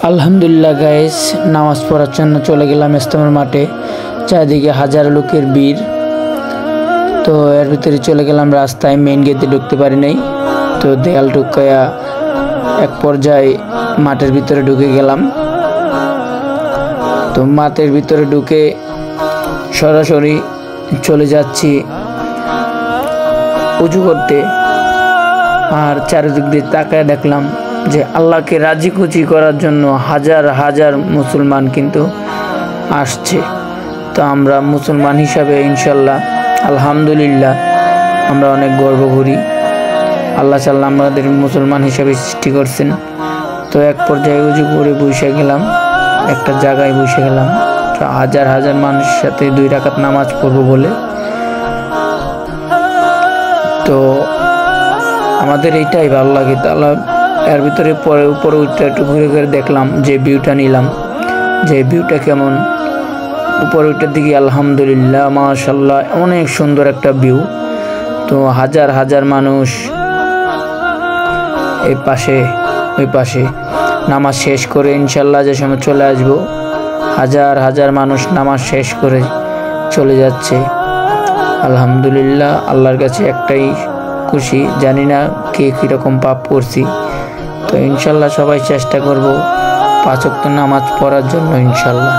আলহামদুলিল্লাহ গাইস, নামাজ পড়ার জন্য চলে গেলাম ইজতেমার মাঠে। চারিদিকে হাজার লোকের ভিড়। তো এর ভিতরে চলে গেলাম রাস্তায়, মেইন গেটে ঢুকতে পারি নাই। তো দেয়াল টুকায়া এক পর্যায়ে মাঠের ভিতরে ঢুকে গেলাম। তো মাঠের ভিতরে ঢুকে সরাসরি চলে যাচ্ছি উজু করতে। আর চারিদিক দিয়ে তাকায় দেখলাম যে আল্লাহকে রাজি খুশি করার জন্য হাজার হাজার মুসলমান কিন্তু আসছে। তো আমরা মুসলমান হিসাবে ইনশাল্লাহ আলহামদুলিল্লাহ আমরা অনেক গর্ব করি। আল্লাহ সাল্লাহ আমাদের মুসলমান হিসাবে সৃষ্টি করছেন। তো এক পর্যায়ে উজু করে বসে গেলাম, একটা জায়গায় বসে গেলাম। তো হাজার হাজার মানুষের সাথে 2 রাকাত নামাজ পড়বো বলে। তো আমাদের এইটাই ভালো লাগে। তাহলে এর ভিতরে পরে উপরে উঠে একটু ঘুরে ঘুরে দেখলাম, যে ভিউটা নিলাম, যে ভিউটা কেমন। উপরে উঠার দিকে আলহামদুলিল্লাহ মাশাআল্লাহ অনেক সুন্দর একটা ভিউ। তো হাজার হাজার মানুষ এই পাশে ওই পাশে নামাজ শেষ করে ইনশাল্লাহ যে সময় চলে আসবো, হাজার হাজার মানুষ নামাজ শেষ করে চলে যাচ্ছে। আলহামদুলিল্লাহ আল্লাহর কাছে একটাই খুশি, জানি না কে কীরকম পাপ করছি। তো ইনশাল্লাহ সবাই চেষ্টা করব 5 ওয়াক্ত নামাজ পড়ার জন্য ইনশাল্লাহ।